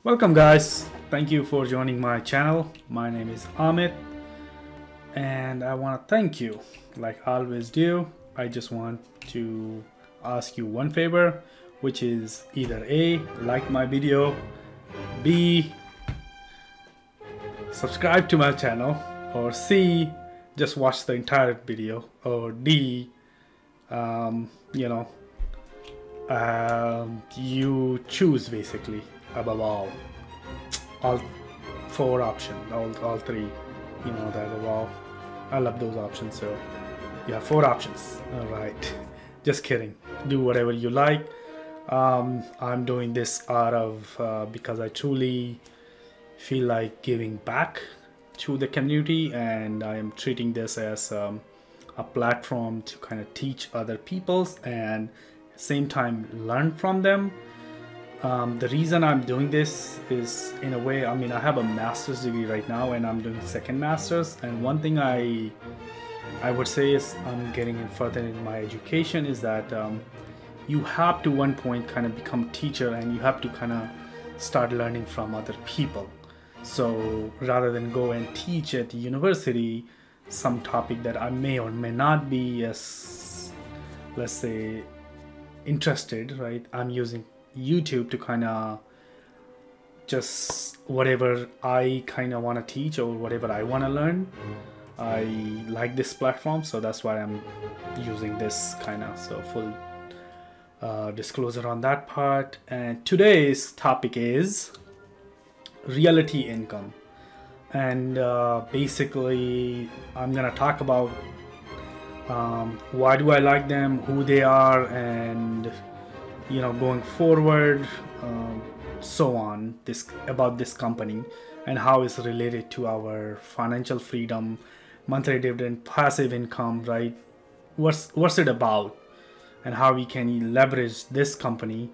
Welcome guys, thank you for joining my channel. My name is Amit and I want to thank you like I always do. I just want to ask you one favor, which is either A, like my video, B, subscribe to my channel, or C, just watch the entire video, or D, you choose basically above all four options, all three, that above all. I love those options. So you have four options. All right, just kidding, do whatever you like. I'm doing this out of because I truly feel like giving back to the community, and I am treating this as a platform to kind of teach other people's and at the same time learn from them. The reason I'm doing this is, in a way, I have a master's degree right now and I'm doing second master's, and one thing I would say is I'm getting in further in my education is that you have to one point kind of become a teacher, and you have to kind of start learning from other people. So rather than go and teach at the university some topic that I may or may not be as, let's say, interested, right? I'm using YouTube to kind of just whatever I kind of want to teach or whatever I want to learn. I like this platform, so that's why I'm using this kind of, so full disclosure on that part. And today's topic is realty income, and basically I'm gonna talk about why do I like them, who they are, and going forward, so on, about this company and how it's related to our financial freedom, monthly dividend, passive income, right? What's it about, and how we can leverage this company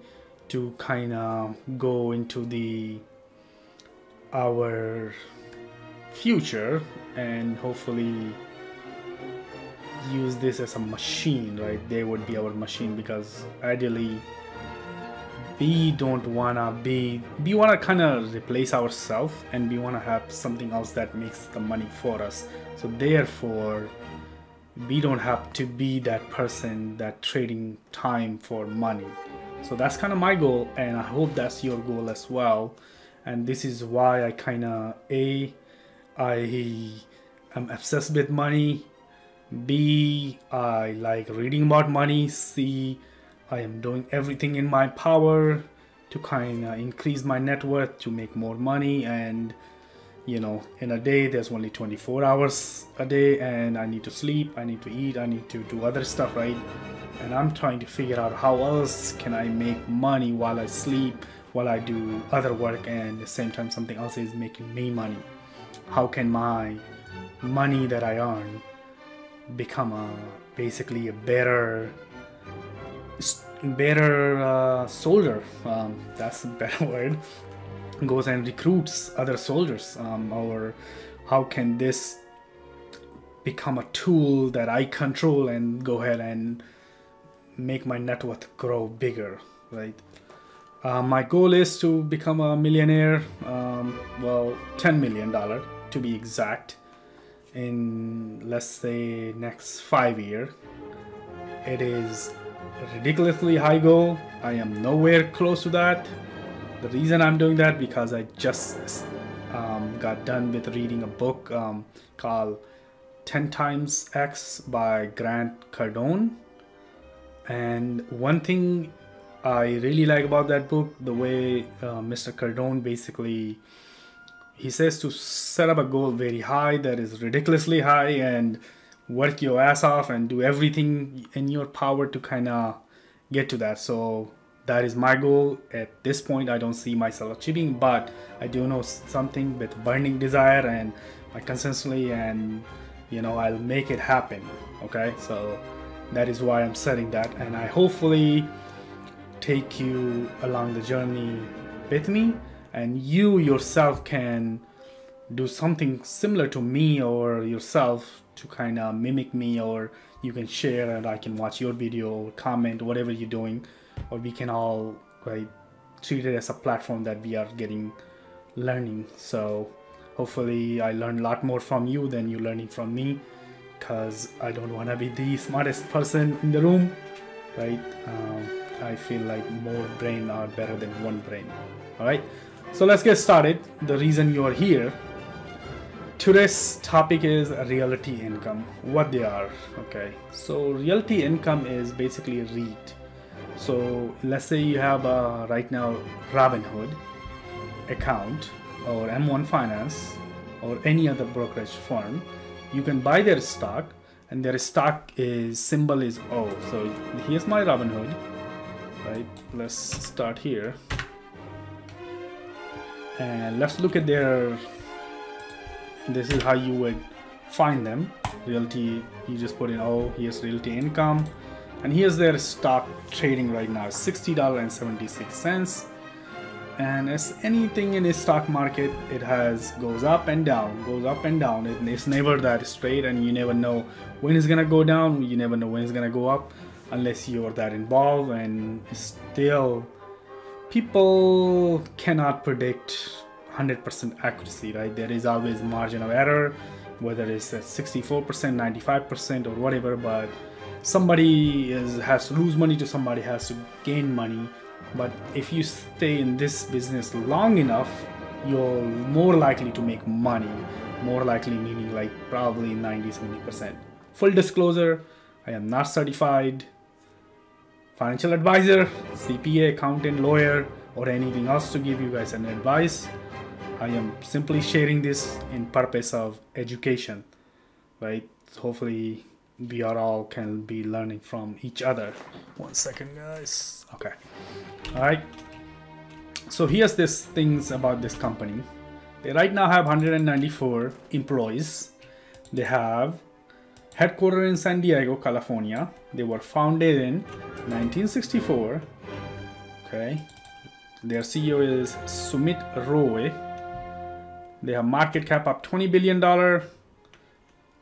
to kind of go into our future and hopefully use this as a machine, right? They would be our machine, because ideally we don't wanna we wanna kind of replace ourselves, and we wanna have something else that makes the money for us. So therefore we don't have to be that person that trading time for money. So that's kind of my goal, and I hope that's your goal as well. And this is why I kind of I am obsessed with money. B, I like reading about money. C, I am doing everything in my power to kind of increase my net worth to make more money. And in a day there's only 24 hours a day, and I need to sleep, I need to eat, I need to do other stuff, right? And I'm trying to figure out how else can I make money while I sleep, while I do other work, and at the same time something else is making me money. How can my money that I earn become basically a better soldier, that's a better word, goes and recruits other soldiers, or how can this become a tool that I control and go ahead and make my net worth grow bigger, right? My goal is to become a millionaire, well, $10 million to be exact, in, let's say, next 5 years. It is a ridiculously high goal. I am nowhere close to that. The reason I'm doing that, because I just got done with reading a book called 10 times X by Grant Cardone. And one thing I really like about that book, the way Mr. Cardone basically, he says to set up a goal very high, that is ridiculously high, and work your ass off and do everything in your power to kind of get to that. So that is my goal. At this point I don't see myself achieving, but I do know something with burning desire, and I consistently, and I'll make it happen. Okay, so that is why I'm setting that, and I hopefully take you along the journey with me, and you yourself can do something similar to me, or yourself to kind of mimic me, or you can share and I can watch your video or comment, whatever you're doing, or we can all, right, treat it as a platform that we are getting learning. So hopefully I learned a lot more from you than you learning from me, because I don't want to be the smartest person in the room, right? I feel like more brain are better than one brain. All right, so let's get started. The reason you are here, today's topic is realty income, what they are. Okay, so realty income is basically a REIT. So let's say you have right now Robinhood account or M1 Finance or any other brokerage firm. You can buy their stock, and their stock is symbol is O. So here's my Robinhood, right? Let's start here and let's look at their, this is how you would find them. Realty, you just put in O, here's Realty Income, and here's their stock trading right now, $60.76. And as anything in the stock market, it goes up and down, goes up and down. It's never that straight, and you never know when it's gonna go down, you never know when it's gonna go up unless you're that involved. And still, people cannot predict 100% accuracy, right? There is always margin of error, whether it's at 64%, 95% or whatever, but somebody has to lose money to somebody has to gain money. But if you stay in this business long enough, you're more likely to make money. More likely meaning like probably 90-70%. Full disclosure, I am not certified financial advisor, CPA, accountant, lawyer, or anything else to give you guys an advice. I am simply sharing this in purpose of education, right? Hopefully we are all can be learning from each other. 1 second, guys. Okay. All right. So here's this things about this company. They right now have 194 employees. They have headquarters in San Diego, California. They were founded in 1964. Okay. Their CEO is Sumit Roy. They have market cap up $20 billion.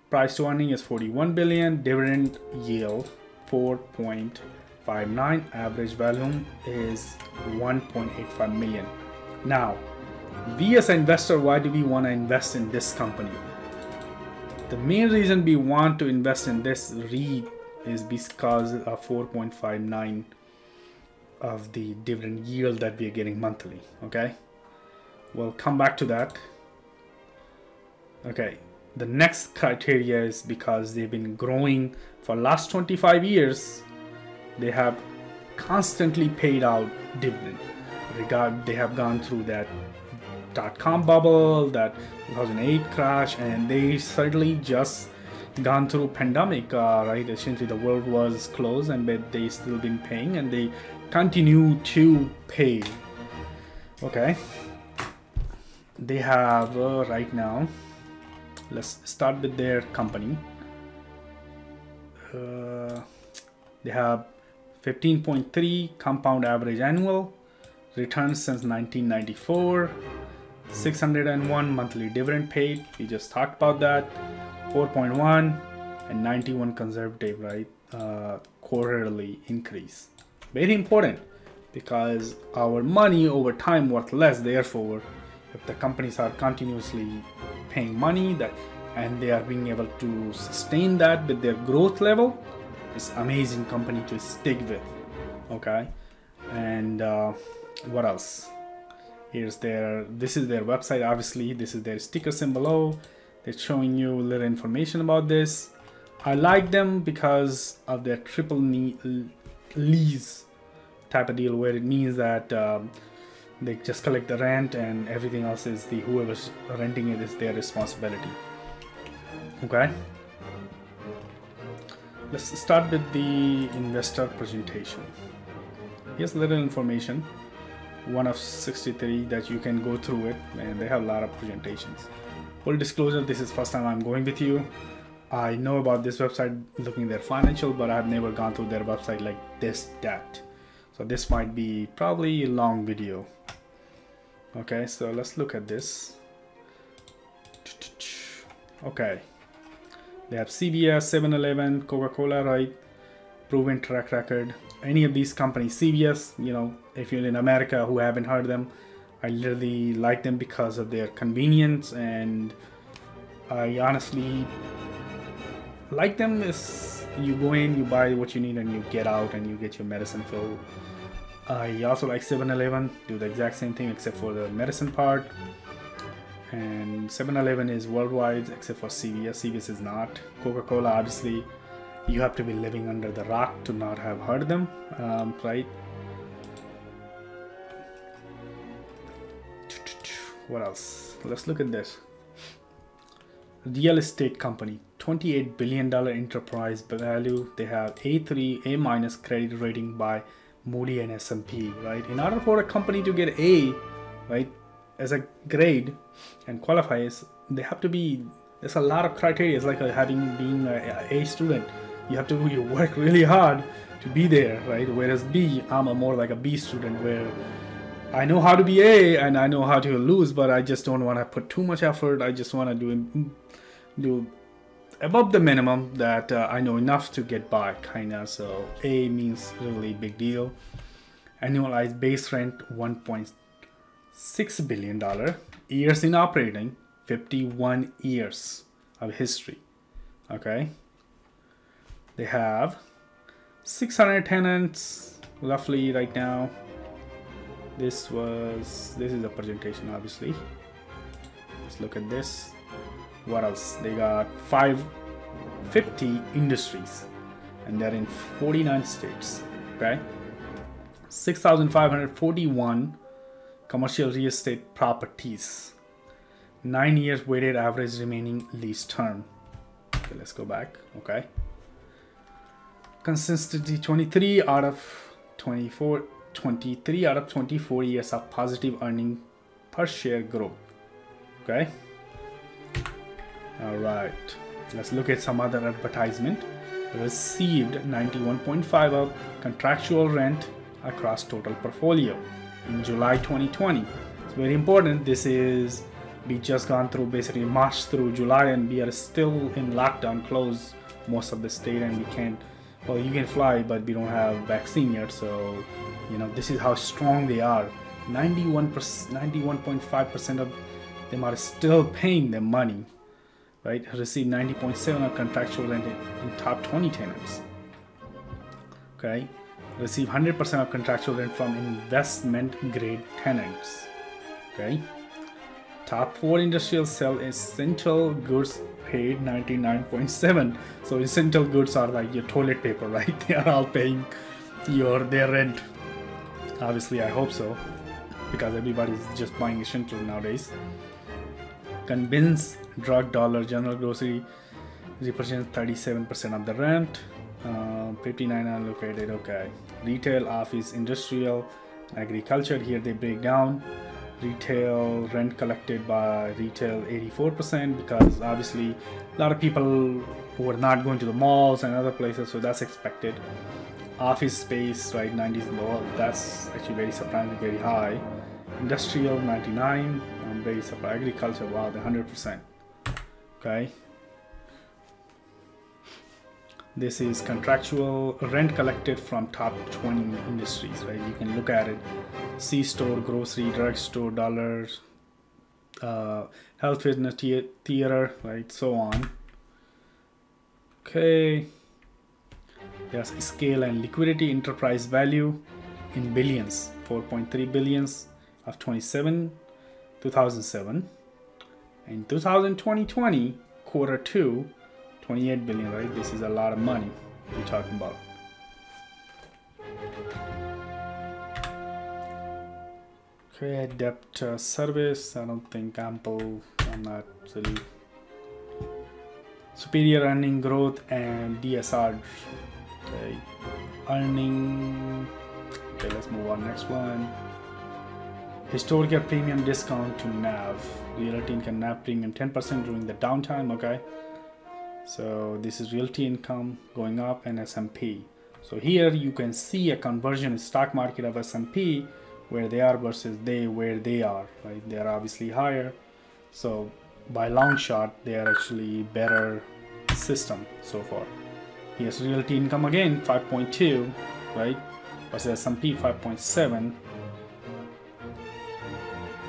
Price to earning is 41 billion. Dividend yield 4.59. Average volume is 1.85 million. Now, we as an investor, why do we want to invest in this company? The main reason we want to invest in this REIT is because of 4.59 of the dividend yield that we are getting monthly. Okay, we'll come back to that. Okay, the next criteria is because they've been growing for last 25 years. They have constantly paid out dividend. They have gone through that .com bubble, that 2008 crash, and they certainly just gone through pandemic, right? Essentially the world was closed, and but they still been paying, and they continue to pay. Okay, they have right now, let's start with their company. They have 15.3 compound average annual returns since 1994. 601 monthly dividend paid, we just talked about that. 4.1 and 91 conservative, right? Quarterly increase. Very important, because our money over time worth less. Therefore, if the companies are continuously paying money and they are being able to sustain that with their growth level, it's amazing company to stick with. Okay, and what else? This is their website. Obviously, this is their sticker symbol below. They're showing you a little information about this. I like them because of their triple lease type of deal, where it means that they just collect the rent and everything else is whoever's renting it is their responsibility. Okay, let's start with the investor presentation. Here's a little information, one of 63 that you can go through it, and they have a lot of presentations. Full disclosure, this is first time I'm going with you. I know about this website looking at their financial, but I've never gone through their website like this depth. So this might be probably a long video. Okay, so let's look at this. Okay, they have CVS, 7-Eleven, Coca-Cola, right? proven track record. Any of these companies, CVS, you know, if you're in America who haven't heard them, I literally like them because of their convenience, and I honestly like them. Is you go in, you buy what you need, and you get out and you get your medicine filled. I also like 7-Eleven, do the exact same thing except for the medicine part. And 7-Eleven is worldwide except for CVS. CVS is not. Coca-Cola, obviously, you have to be living under the rock to not have heard them, right? What else? Let's look at this. Real estate company, $28 billion enterprise value. They have A3, A- credit rating by Moody and S&P, right? In order for a company to get A, right, as a grade and qualifies, they have to be, there's a lot of criteria. It's like being an A student. You have to work really hard to be there, right? Whereas B, I'm more like a B student, where I know how to be A and I know how to lose, but I just don't want to put too much effort. I just want to do above the minimum that I know enough to get by, kinda. So A means really big deal. Annualized base rent, $1.6 billion. Years in operating, 51 years of history. Okay. They have 600 tenants roughly right now. This is a presentation, obviously. Let's look at this. What else? They got 550 industries, and they're in 49 states. Okay. 6,541 commercial real estate properties. 9 years weighted average remaining lease term. Okay, let's go back. Okay. Consistency, 23 out of 24 years of positive earning per share growth. Okay. All right. Let's look at some other advertisement. Received 91.5 of contractual rent across total portfolio in July 2020. It's very important. We just gone through basically March through July, and we are still in lockdown, closed most of the state, and we can't, well, you can fly, but we don't have vaccine yet. So, you know, this is how strong they are. 91.5% of them are still paying their money, right? Receive 90.7 of contractual rent in top 20 tenants. Okay. Receive 100% of contractual rent from investment grade tenants. Okay. Top 4 industrial sell essential goods, paid 99.7. So essential goods are like your toilet paper, right? They are all paying their rent. Obviously, I hope so, because everybody's just buying essential nowadays. Convince drug, dollar, general grocery represents 37% of the rent. 59 allocated. Okay. Retail, office, industrial, agriculture. Here they break down. Retail rent collected by retail 84%, because obviously a lot of people who are not going to the malls and other places, so that's expected. Office space, right, 90s, well, that's actually very surprisingly very high. Industrial 99, I'm very surprised. Agriculture, wow, the 100%. Okay. This is contractual rent collected from top 20 industries, right? You can look at it. C-store, grocery, drugstore, dollars, health, fitness, theater, right? So on. Okay. There's scale and liquidity. Enterprise value in billions. 4.3 billions of 2007. In 2020, quarter 2, 28 billion, right? This is a lot of money we're talking about. Okay, debt service, I don't think ample, I'm not really. Superior earning growth and DSR. Okay, earning. Okay, let's move on. Next one. Historical premium discount to NAV. Realty Income NAV premium 10% during the downtime. Okay. So this is Realty Income going up, and S&P. So here you can see a conversion in stock market of S&P, where they are versus where they are, right? They are obviously higher. So by long shot, they are actually better system so far. Here's Realty Income again, 5.2, right? Versus S&P 5.7.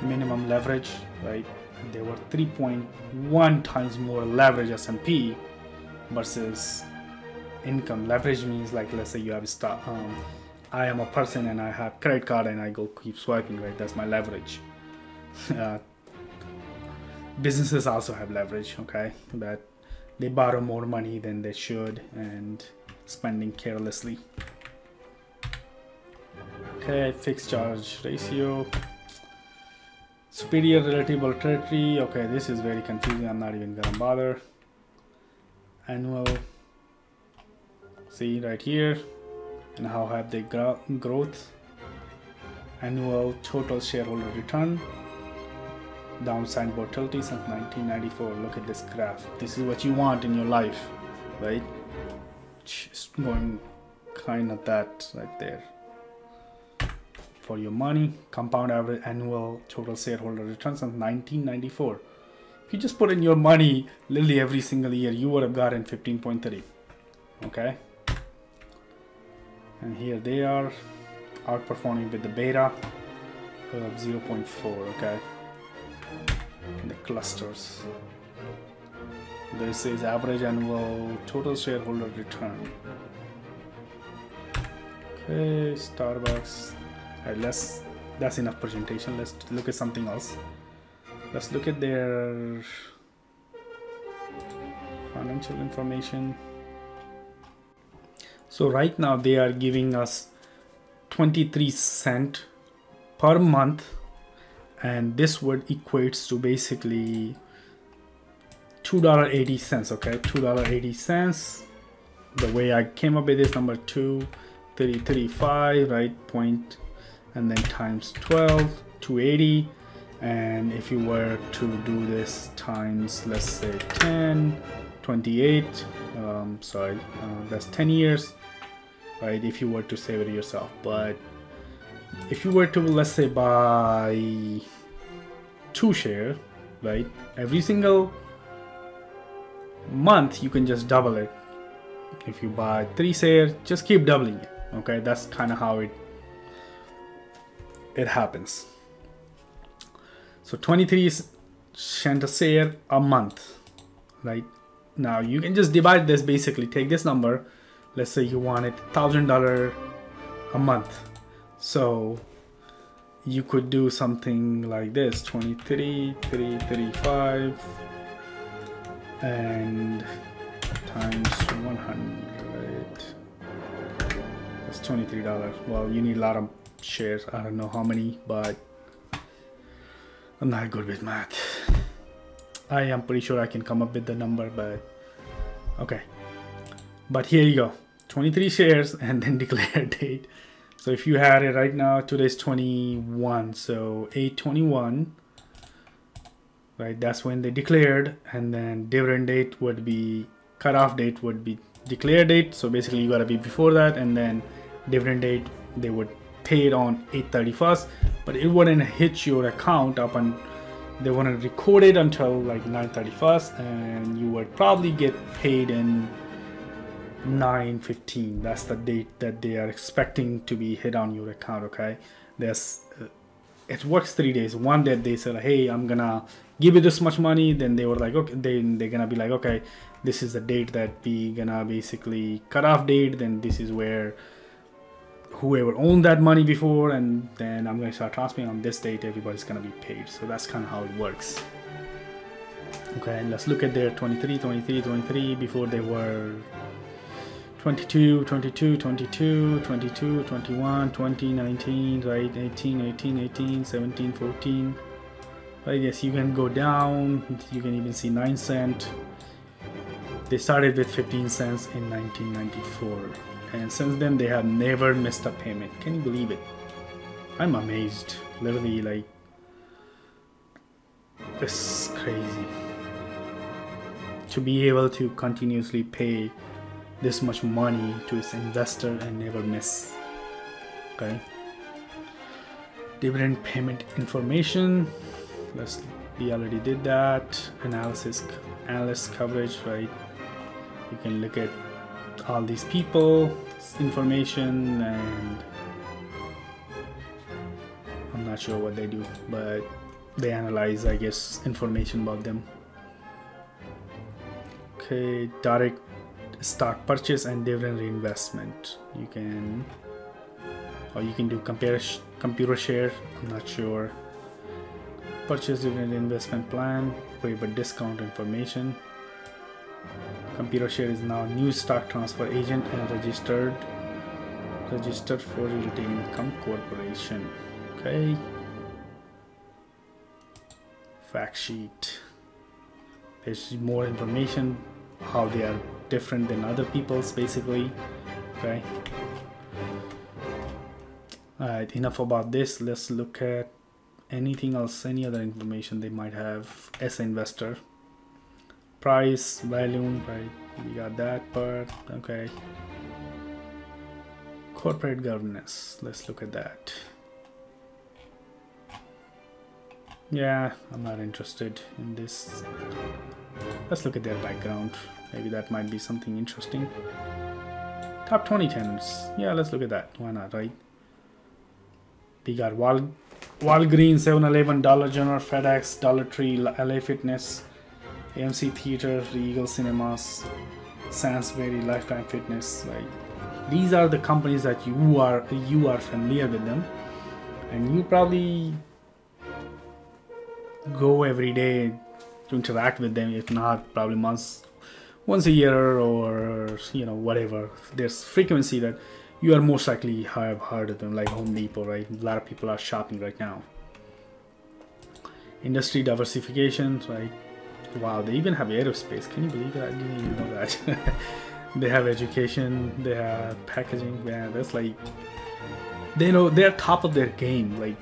Minimum leverage, right? They were 3.1 times more leverage S&P versus income. Leverage means, like, let's say you have a stock. I am a person and I have credit card and I go keep swiping, right? That's my leverage. Businesses also have leverage, okay? That they borrow more money than they should and spending carelessly. Okay, fixed charge ratio. Superior relative volatility. Okay, this is very confusing. I'm not even gonna bother. Annual. See right here. And how have they growth? Annual total shareholder return. Downside volatility since 1994. Look at this graph. This is what you want in your life, right? Just going kind of that right there. For your money, compound average annual total shareholder return since 1994. If you just put in your money literally every single year, you would have gotten 15.3. Okay. And here they are outperforming with the beta of 0.4. Okay. And the clusters. This is average annual total shareholder return. Okay, Starbucks. Alright, that's enough presentation. Let's look at something else. Let's look at their financial information. So right now they are giving us 23 cents per month, and this would equates to basically $2.80. Okay, $2.80. The way I came up with this number, 2.335, right? Point, and then times 12, 280. And if you were to do this times, let's say 10, 28, that's 10 years, right? If you were to save it yourself. But if you were to, let's say, buy 2 shares, right? Every single month, you can just double it. If you buy 3 shares, just keep doubling it. Okay, that's kind of how it happens. So 23 cents a share a month, right? Now you can just divide this, basically take this number. Let's say you wanted $1,000 a month. So you could do something like this, 23,335 and times 100. That's $23. Well, you need a lot of shares. I don't know how many, but I'm not good with math. I am pretty sure I can come up with the number, but okay. But here you go, 23 shares and then declare date. So if you had it right now, today's 21, so 8/21, right? That's when they declared, and then dividend date would be, cutoff date would be declare date. So basically you gotta be before that, and then dividend date, they would pay it on 8/31st, but it wouldn't hit your account up, and they wouldn't record it until like 9/31st, and you would probably get paid in 9/15. That's the date that they are expecting to be hit on your account. Okay, there's it works 3 days. One that they said, hey, I'm gonna give you this much money, then they were like, okay, they're gonna be like, okay, this is the date that we gonna basically cut off date, then this is where whoever owned that money before, and then I'm going to start transferring on this date, everybody's going to be paid. So that's kind of how it works. Okay, and let's look at their 23, 23, 23. Before they were 22, 22, 22, 22, 21, 20, 19, right? 18, 18, 18, 17, 14. Right, yes, you can go down. You can even see 9 cents. They started with 15 cents in 1994. And since then, they have never missed a payment. Can you believe it? I'm amazed. Literally, like, this is crazy. To be able to continuously pay this much money to its investor and never miss. Okay. Dividend payment information. We already did that. Analyst coverage, right? You can look at all these people information, and I'm not sure what they do, but they analyze, I guess, information about them. Okay, direct stock purchase and dividend reinvestment. You can, or you can do computer share. I'm not sure. Purchase dividend investment plan, waiver discount information. Computer share is now new stock transfer agent and registered for Realty Income Corporation. Okay. Fact sheet. There's more information how they are different than other people's, basically. Okay. Alright, enough about this. Let's look at anything else, any other information they might have. As an investor, price, volume, right? We got that part. Okay. Corporate governance. Let's look at that. Yeah, I'm not interested in this. Let's look at their background. Maybe that might be something interesting. Top 20 tenants. Yeah, let's look at that. Why not, right? We got Walgreens, 7-Eleven, Dollar General, FedEx, Dollar Tree, LA Fitness, AMC Theater, Regal Cinemas, Sainsbury, Lifetime Fitness. Right? These are the companies that you are familiar with them, and you probably go every day to interact with them. If not, probably once a year, or whatever. There's frequency that you are most likely have heard of them, like Home Depot, right? A lot of people are shopping right now. Industry diversification, right? Wow, they even have aerospace. Can you believe it? I didn't even know that. They have education, they have packaging. Yeah, that's like, they're top of their game. Like,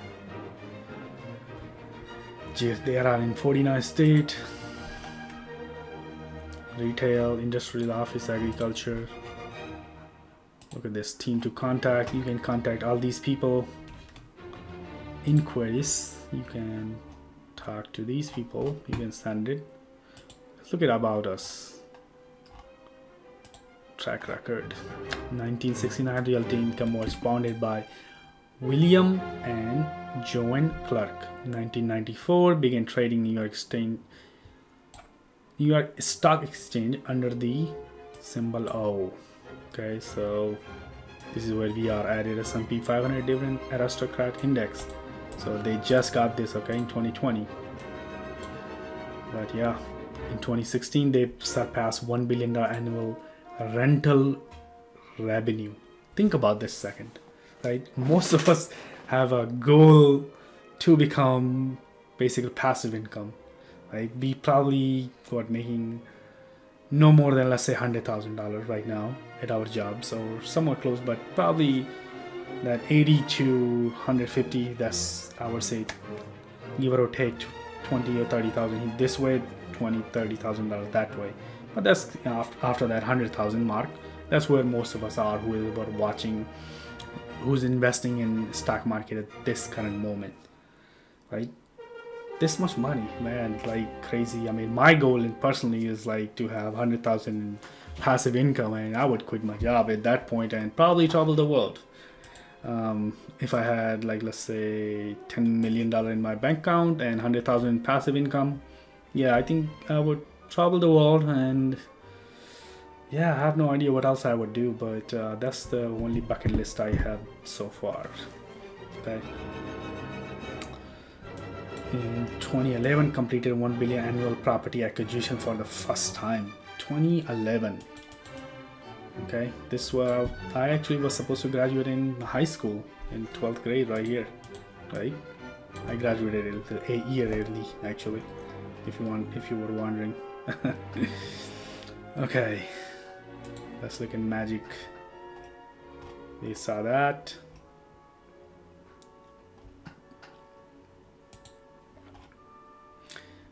they are in 49 states. Retail, industrial, office, agriculture. Look at this, team to contact. You can contact all these people. Inquiries, you can talk to these people. You can send it. Let's look at about us. Track record. 1969, Realty Income was founded by William and Joan Clark. 1994, began trading New York Stock Exchange under the symbol O. Okay, so this is where we are at S&P 500 Dividend Aristocrat Index. So they just got this, okay, in 2020. But yeah, in 2016 they surpassed $1 billion annual rental revenue. Think about this second, right? Most of us have a goal to become basically passive income, right? We probably making no more than, let's say, $100,000 right now at our jobs, or somewhat close, but probably that 80 to 150. That's, I would say, give or take 20 or 30,000 this way, 20, $30,000 that way. But that's after that 100,000 mark. That's where most of us are, who is about watching, who's investing in stock market at this current moment, right? This much money, man, like crazy. I mean, my goal personally is like to have 100,000 in passive income, and I would quit my job at that point and probably travel the world. If I had, like, let's say $10 million in my bank account and 100,000 in passive income, yeah, I think I would travel the world. And yeah, I have no idea what else I would do, but that's the only bucket list I have so far. Okay. In 2011, completed $1 billion annual property acquisition for the first time. 2011. Okay, this was, I actually was supposed to graduate in high school in 12th grade right here, right? I graduated a year early, actually, if you were wondering. Okay, let's look at magic. We saw that.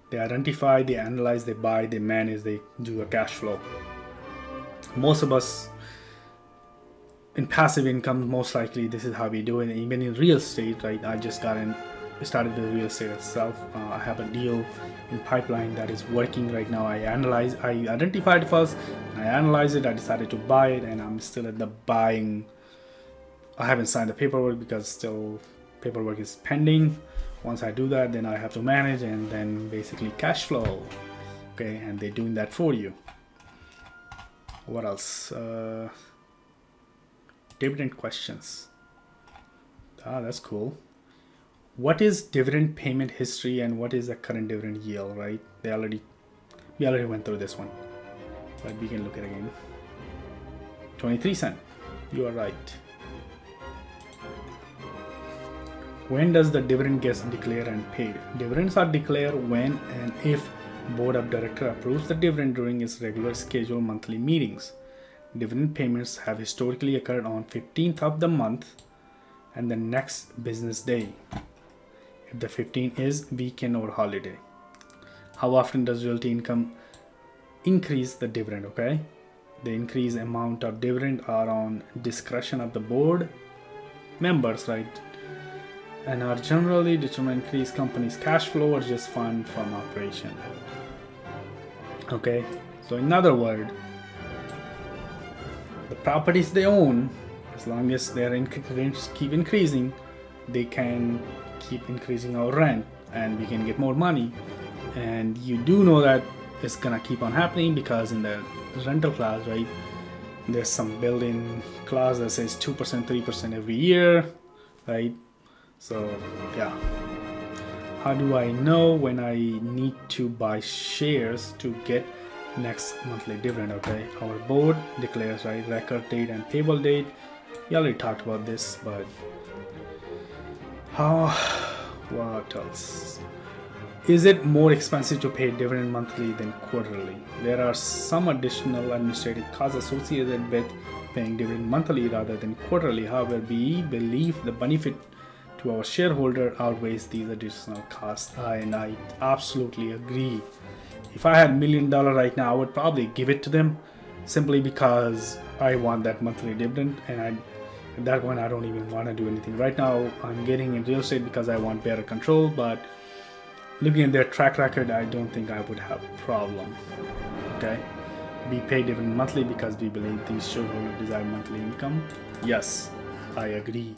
They identify, they analyze, they buy, they manage, they do a cash flow. Most of us in passive income, most likely this is how we do it. Even in real estate, right? I just got started the real estate itself. I have a deal in pipeline that is working right now. I identified first, I analyzed it, I decided to buy it, and I'm still at the buying. I haven't signed the paperwork because still paperwork is pending. Once I do that, then I have to manage and then basically cash flow. Okay, and they're doing that for you. What else? Dividend questions. That's cool. What is dividend payment history and what is the current dividend yield, right? We already went through this one, but we can look at it again. 23 cents. You are right. When does the dividend get declared and paid? Dividends are declared when and if Board of Directors approves the dividend during its regular scheduled monthly meetings. Dividend payments have historically occurred on 15th of the month and the next business day, if the 15th is weekend or holiday. How often does Realty Income increase the dividend? Okay, the increased amount of dividend are on discretion of the board members, right? And are generally determined increase company's cash flow or just fund from operation. Okay, so in other words, the properties they own, as long as their rents keep increasing, they can keep increasing our rent and we can get more money. And you do know that it's gonna keep on happening because in the rental clause, right, there's some built-in clause that says 2%, 3% every year, right? So yeah, how do I know when I need to buy shares to get next monthly dividend? Okay, our board declares, right, record date and payable date. We already talked about this, but what else? Is it more expensive to pay dividend monthly than quarterly? There are some additional administrative costs associated with paying dividend monthly rather than quarterly. However, we believe the benefit to our shareholder outweighs these additional costs, and I absolutely agree. If I had $1 million right now, I would probably give it to them simply because I want that monthly dividend, and at that point I don't even want to do anything. Right now I'm getting in real estate because I want better control, but looking at their track record, I don't think I would have a problem. Okay, we pay dividend monthly because we believe these shareholders desire monthly income. Yes, I agree.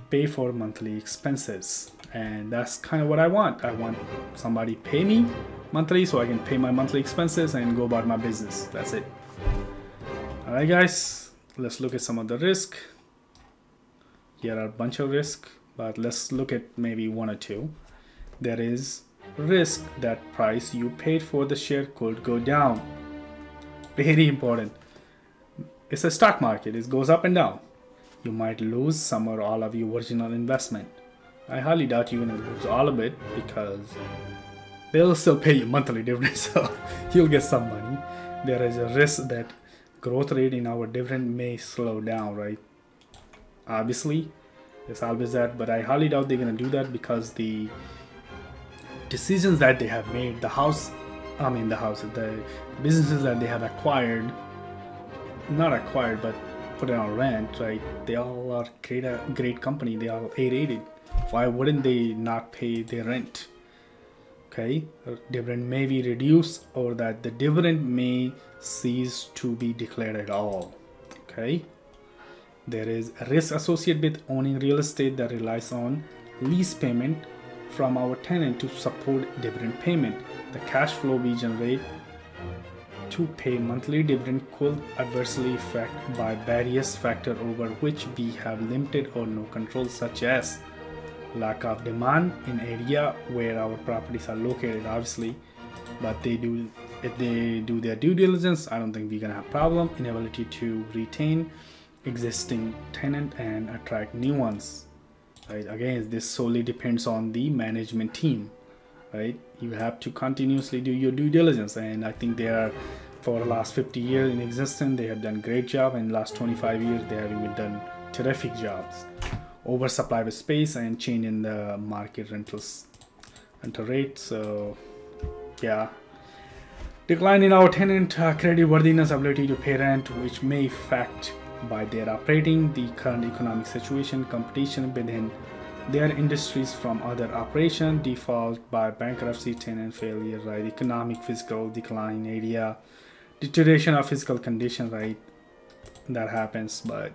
Pay for monthly expenses, and that's kind of what I want. I want somebody pay me monthly so I can pay my monthly expenses and go about my business. That's it. All right, guys, let's look at some of the risk. Here are a bunch of risk, but let's look at maybe one or two. There is risk that price you paid for the share could go down. Very important. It's a stock market. It goes up and down. You might lose some or all of your original investment. I highly doubt you're going to lose all of it because they'll still pay you monthly dividends, so you'll get some money. There is a risk that growth rate in our dividend may slow down, right? Obviously, there's always that, but I highly doubt they're going to do that because the decisions that they have made, the businesses that they have acquired, not acquired, but put it on rent, right? They all are great company. They are A-rated. Why wouldn't they not pay their rent? Okay, dividend may be reduced or that the dividend may cease to be declared at all. Okay, there is a risk associated with owning real estate that relies on lease payment from our tenant to support dividend payment. The cash flow we generate to pay monthly dividend could adversely affect by various factors over which we have limited or no control, such as lack of demand in area where our properties are located, obviously, but if they do their due diligence, I don't think we're gonna have problem. Inability to retain existing tenant and attract new ones, right? Again, this solely depends on the management team, right? You have to continuously do your due diligence, and I think they are, for the last 50 years in existence, they have done a great job, and last 25 years they have even done terrific jobs. Oversupply of space and change in the market rental rate. So yeah, decline in our tenant credit worthiness, ability to pay rent, which may affect by their operating, the current economic situation, competition within They are industries from other operation, default by bankruptcy, tenant failure, right? Economic, physical decline, area, deterioration of physical condition, right? That happens. But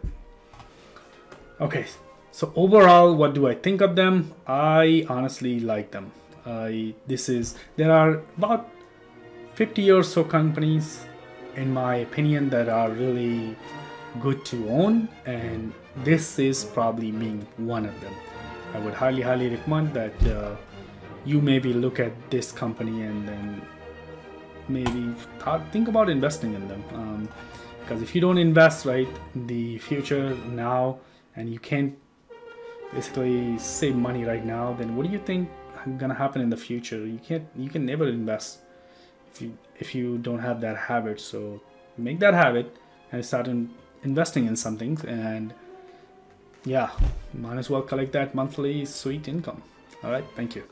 okay, so overall, what do I think of them? I honestly like them. There are about 50 or so companies, in my opinion, that are really good to own, and this is probably being one of them. I would highly recommend that you maybe look at this company and then maybe think about investing in them, because if you don't invest right in the future now, and you can't basically save money right now, then what do you think gonna happen in the future? You can never invest if you don't have that habit. So make that habit and start investing in something, and yeah, might as well collect that monthly sweet income. All right, thank you.